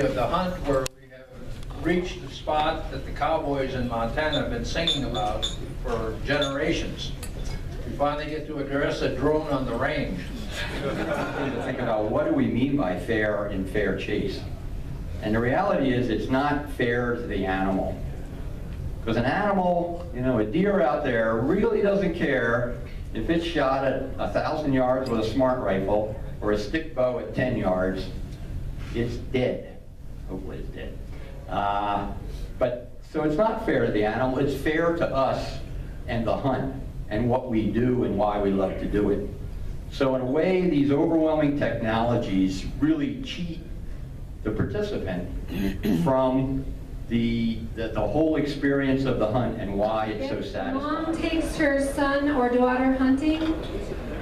of the hunt where we have reached the spot that the cowboys in Montana have been singing about for generations. We finally get to address a drone on the range. To think about what do we mean by fair and fair chase. And the reality is it's not fair to the animal. Because an animal, you know, a deer out there really doesn't care if it's shot at 1,000 yards with a smart rifle or a stick bow at 10 yards. It's dead. Hopefully it's dead. So it's not fair to the animal, it's fair to us and the hunt and what we do and why we love to do it. So in a way, these overwhelming technologies really cheat the participant from the whole experience of the hunt and why it's so satisfying. Mom takes her son or daughter hunting,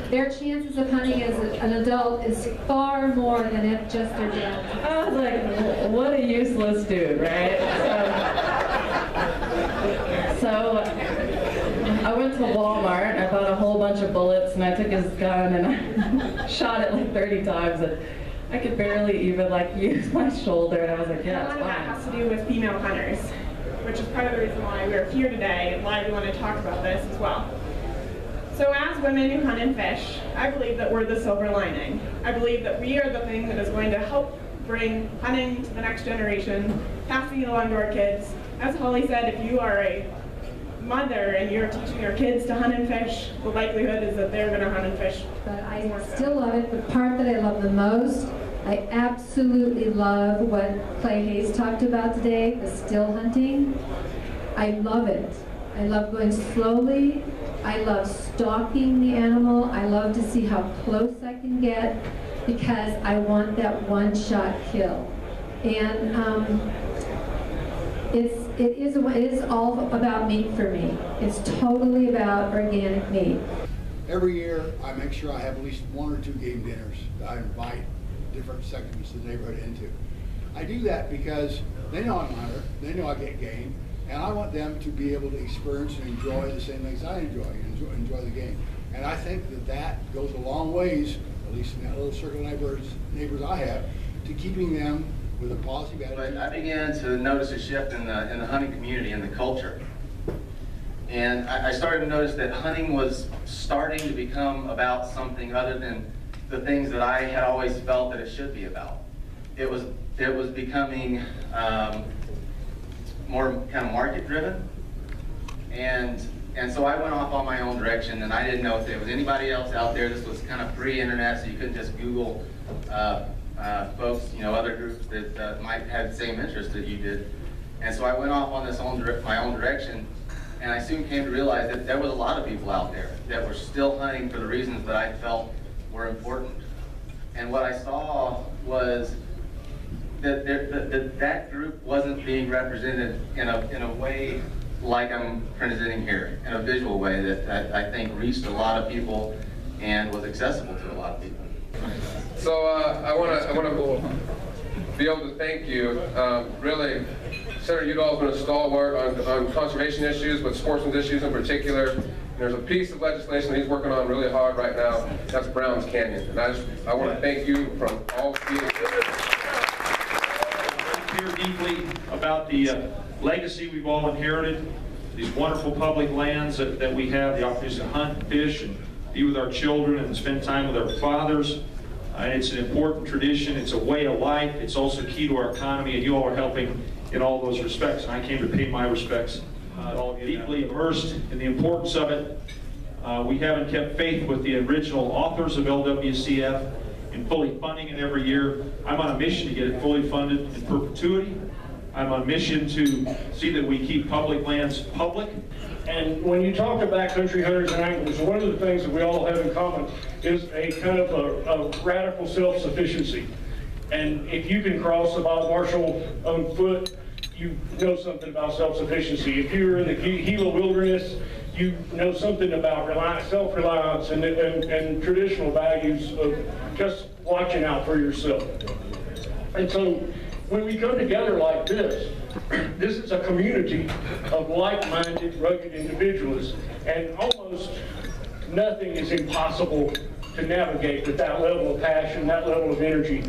their chances of hunting as an adult is far more than if just their dad. I was like, what a useless dude, right? So I went to Walmart and I bought a whole bunch of bullets and I took his gun and I shot it like 30 times and I could barely even like use my shoulder and I was like, yeah, A lot of that has to do with female hunters, which is part of the reason why we're here today and why we want to talk about this as well. So as women who hunt and fish, I believe that we're the silver lining. I believe that we are the thing that is going to help bring hunting to the next generation, passing it along to our kids. As Holly said, if you are a mother and you're teaching your kids to hunt and fish, the likelihood is that they're going to hunt and fish. But I still love it. The part that I love the most, I absolutely love what Clay Hayes talked about today, the still hunting. I love it. I love going slowly. I love stalking the animal. I love to see how close I can get because I want that one-shot kill. And it is all about meat for me. It's totally about organic meat. Every year, I make sure I have at least 1 or 2 game dinners that I invite different segments of the neighborhood into. I do that because they know I'm a hunter, they know I get game, and I want them to be able to experience and enjoy the same things I enjoy the game. And I think that that goes a long ways, at least in that little circle of neighbors I have, to keeping them with a positive attitude. But I began to notice a shift in the hunting community and the culture. And I started to notice that hunting was starting to become about something other than the things that I had always felt that it should be about. It was becoming more kind of market driven. And so I went off on my own direction, and I didn't know if there was anybody else out there. This was kind of pre-internet, so you couldn't just Google folks, you know, other groups that might have the same interest that you did. And so I went off on my own direction, and I soon came to realize that there was a lot of people out there that were still hunting for the reasons that I felt were important. And what I saw was that that group wasn't being represented in a way like I'm presenting here, in a visual way that I think reached a lot of people and was accessible to a lot of people. So I want to be able to thank you. Really, Senator Udall's been a stalwart on conservation issues, but sportsman's issues in particular. And there's a piece of legislation that he's working on really hard right now. That's Browns Canyon, and I want to thank you from all of you. I care deeply about the legacy we've all inherited, these wonderful public lands that we have, the opportunity to hunt, fish, and be with our children and spend time with our fathers. And it's an important tradition. It's a way of life. It's also key to our economy, and you all are helping in all those respects. And I came to pay my respects. Deeply immersed in the importance of it. We haven't kept faith with the original authors of LWCF in fully funding it every year. I'm on a mission to get it fully funded in perpetuity. I'm on a mission to see that we keep public lands public. And when you talk to backcountry hunters and anglers, one of the things that we all have in common is a kind of a radical self-sufficiency. And if you can cross the Bob Marshall on foot, you know something about self-sufficiency. If you're in the Gila wilderness, you know something about self-reliance and traditional values of just watching out for yourself. And so when we come together like this, this is a community of like-minded, rugged individuals, and almost nothing is impossible to navigate with that level of passion, that level of energy.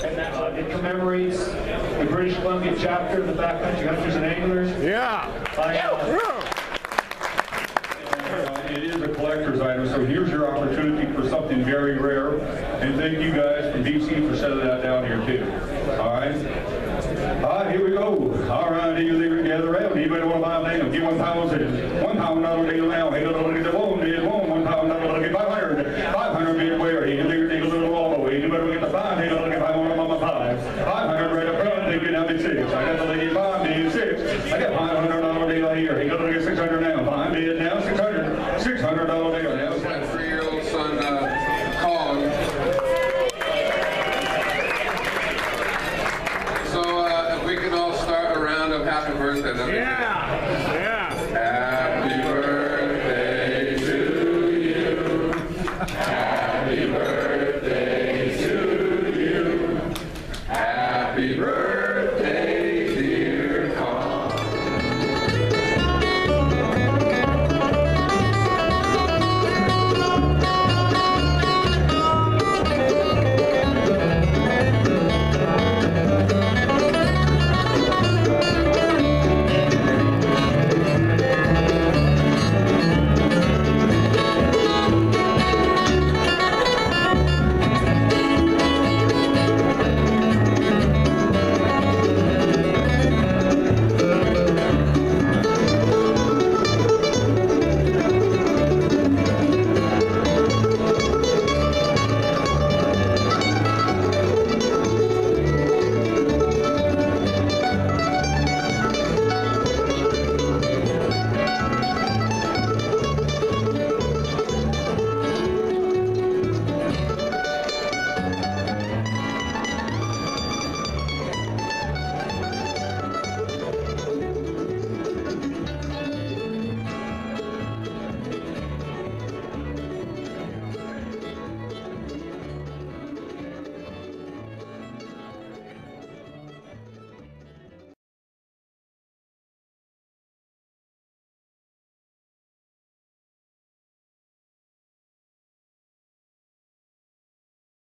And that, It commemorates the British Columbia chapter of the Backcountry Hunters and Anglers. It is a collector's item, so here's your opportunity for something very rare. And thank you guys from DC for setting that down here too. All right? All right, here we go. All right, you leave it together around. Anybody want to buy a thing? Give 1 pound, 1 pound, not a day now. Hey, don't